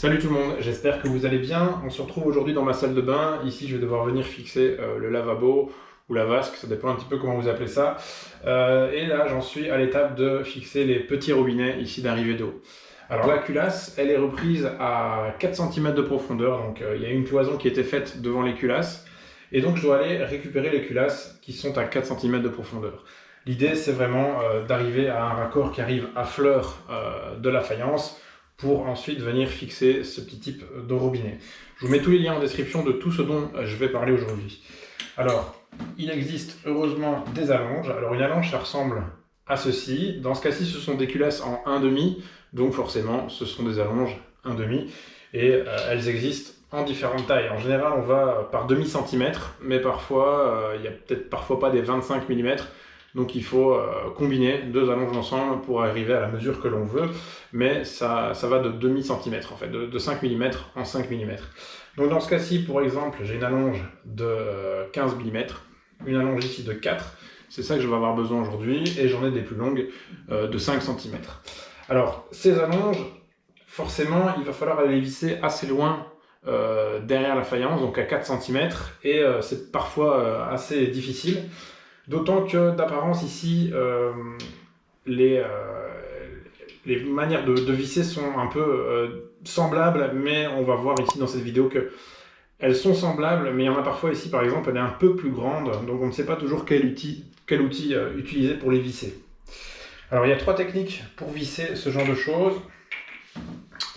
Salut tout le monde, j'espère que vous allez bien. On se retrouve aujourd'hui dans ma salle de bain. Ici, je vais devoir venir fixer le lavabo ou la vasque, ça dépend un petit peu comment vous appelez ça. Et là, j'en suis à l'étape de fixer les petits robinets ici d'arrivée d'eau. Alors la culasse, elle est reprise à 4 cm de profondeur, donc il y a une cloison qui était faite devant les culasses. Et donc je dois aller récupérer les culasses qui sont à 4 cm de profondeur. L'idée, c'est vraiment d'arriver à un raccord qui arrive à fleur de la faïence, pour ensuite venir fixer ce petit type de robinet. Je vous mets tous les liens en description de tout ce dont je vais parler aujourd'hui. Alors, il existe heureusement des allonges. Alors une allonge, ça ressemble à ceci. Dans ce cas-ci, ce sont des culasses en 1,5, donc forcément, ce sont des allonges 1,5, et elles existent en différentes tailles. En général, on va par demi-centimètre, mais parfois, il n'y a peut-être parfois pas des 25 mm. Donc il faut combiner deux allonges ensemble pour arriver à la mesure que l'on veut, mais ça va de demi-centimètre en fait, de 5 mm en 5 mm. Donc dans ce cas-ci, pour exemple, j'ai une allonge de 15 mm, une allonge ici de 4, c'est ça que je vais avoir besoin aujourd'hui, et j'en ai des plus longues de 5 cm. Alors ces allonges, forcément, il va falloir aller les visser assez loin derrière la faïence, donc à 4 cm, et c'est parfois assez difficile. D'autant que d'apparence ici, les manières de visser sont un peu semblables, mais on va voir ici dans cette vidéo que elles sont semblables, mais il y en a parfois ici, par exemple, elle est un peu plus grande, donc on ne sait pas toujours quel outil utiliser pour les visser. Alors il y a 3 techniques pour visser ce genre de choses.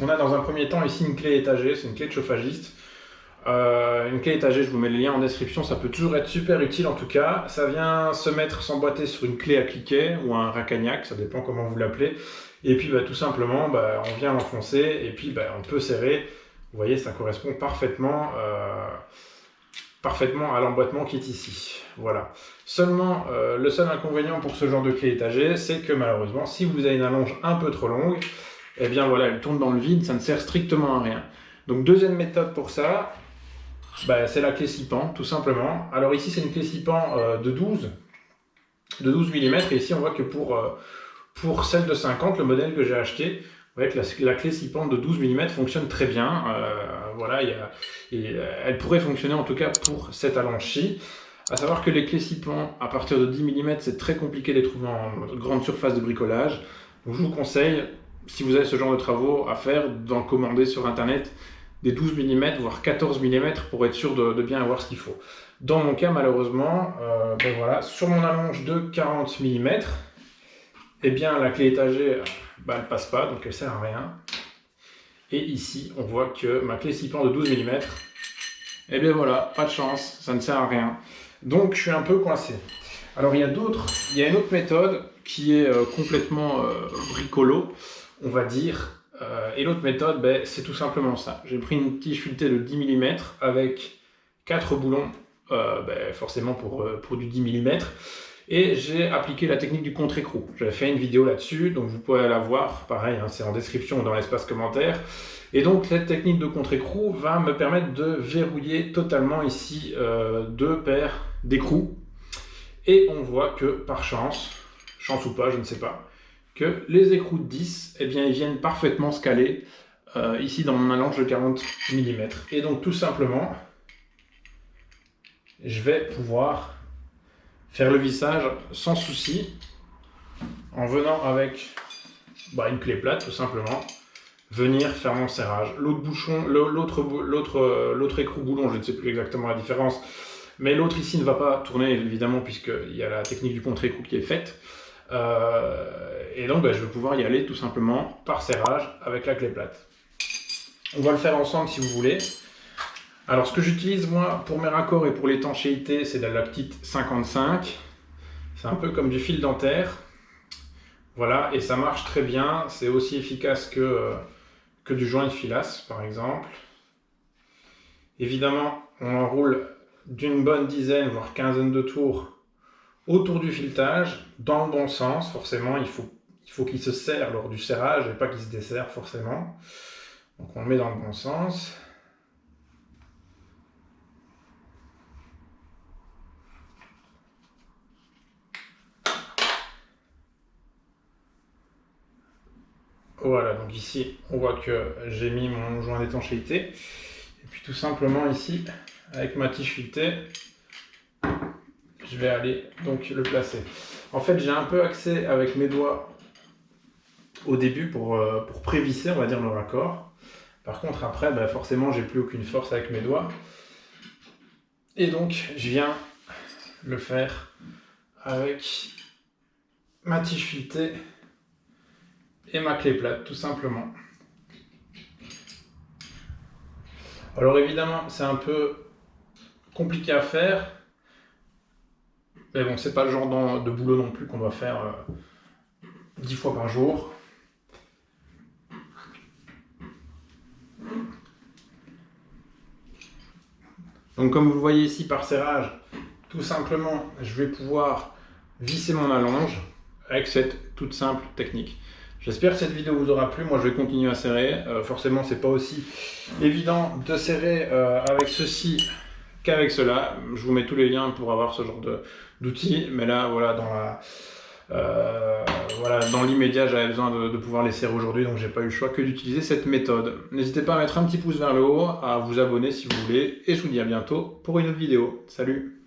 On a dans un premier temps ici une clé étagée, c'est une clé de chauffagiste. Une clé étagée, je vous mets les liens en description, ça peut toujours être super utile en tout cas. Ça vient s'emboîter sur une clé à cliquet ou un racagnac, ça dépend comment vous l'appelez. Et puis tout simplement, on vient l'enfoncer et puis on peut serrer. Vous voyez, ça correspond parfaitement à l'emboîtement qui est ici. Voilà. Seulement, le seul inconvénient pour ce genre de clé étagée, c'est que malheureusement, si vous avez une allonge un peu trop longue, eh bien voilà, elle tourne dans le vide, ça ne sert strictement à rien. Donc deuxième méthode pour ça, c'est la clé scipan, tout simplement. Alors ici, c'est une clé scipan de 12 mm, et ici, on voit que pour celle de 50, le modèle que j'ai acheté, vous voyez que la clé scipan de 12 mm fonctionne très bien. Voilà, elle pourrait fonctionner en tout cas pour cette allonge-ci. À savoir que les clés scipan, à partir de 10 mm, c'est très compliqué de les trouver en grande surface de bricolage. Donc je vous conseille, si vous avez ce genre de travaux à faire, d'en commander sur internet des 12 mm, voire 14 mm pour être sûr de bien avoir ce qu'il faut. Dans mon cas, malheureusement, voilà, sur mon allonge de 40 mm, eh bien, la clé étagée, elle passe pas, donc elle sert à rien. Et ici, on voit que ma clé scipan de 12 mm, eh bien voilà, pas de chance, ça ne sert à rien. Donc, je suis un peu coincé. Alors, il y a une autre méthode qui est complètement bricolo, on va dire. Et l'autre méthode, c'est tout simplement ça. J'ai pris une tige filetée de 10 mm avec 4 boulons, forcément pour du 10 mm. Et j'ai appliqué la technique du contre-écrou. J'avais fait une vidéo là-dessus, donc vous pouvez la voir. Pareil, c'est en description ou dans l'espace commentaire. Et donc cette technique de contre-écrou va me permettre de verrouiller totalement ici 2 paires d'écrous. Et on voit que par chance ou pas, je ne sais pas, que les écrous de 10, eh bien, ils viennent parfaitement se caler ici dans mon allonge de 40 mm. Et donc tout simplement, je vais pouvoir faire le vissage sans souci en venant avec une clé plate tout simplement, venir faire mon serrage. L'autre bouchon, l'autre écrou boulon, je ne sais plus exactement la différence, mais l'autre ici ne va pas tourner évidemment puisqu'il y a la technique du contre-écrou qui est faite. Et donc je vais pouvoir y aller tout simplement par serrage avec la clé plate. On va le faire ensemble si vous voulez. Alors ce que j'utilise moi pour mes raccords et pour l'étanchéité, c'est de la Lactite 55. C'est un peu comme du fil dentaire. Voilà, et ça marche très bien. C'est aussi efficace que du joint de filasse par exemple. Évidemment, on enroule d'une bonne dizaine voire quinzaine de tours autour du filetage, dans le bon sens, forcément, il faut qu'il se serre lors du serrage et pas qu'il se desserre forcément. Donc on le met dans le bon sens. Voilà, donc ici, on voit que j'ai mis mon joint d'étanchéité. Et puis tout simplement ici, avec ma tige filetée, je vais aller donc le placer. En fait, j'ai un peu axé avec mes doigts au début pour prévisser, on va dire, le raccord. Par contre, après, bah, forcément, j'ai plus aucune force avec mes doigts. Et donc, je viens le faire avec ma tige filetée et ma clé plate, tout simplement. Alors évidemment, c'est un peu compliqué à faire, mais bon, c'est pas le genre de boulot non plus qu'on doit faire 10 fois par jour. Donc comme vous le voyez ici par serrage, tout simplement, je vais pouvoir visser mon allonge avec cette toute simple technique. J'espère que cette vidéo vous aura plu. Moi, je vais continuer à serrer. Forcément, c'est pas aussi évident de serrer avec ceci qu'avec cela. Je vous mets tous les liens pour avoir ce genre d'outils. Mais là, voilà, dans l'immédiat, j'avais besoin de pouvoir les serrer aujourd'hui, donc j'ai pas eu le choix que d'utiliser cette méthode. N'hésitez pas à mettre un petit pouce vers le haut, à vous abonner si vous voulez, et je vous dis à bientôt pour une autre vidéo. Salut!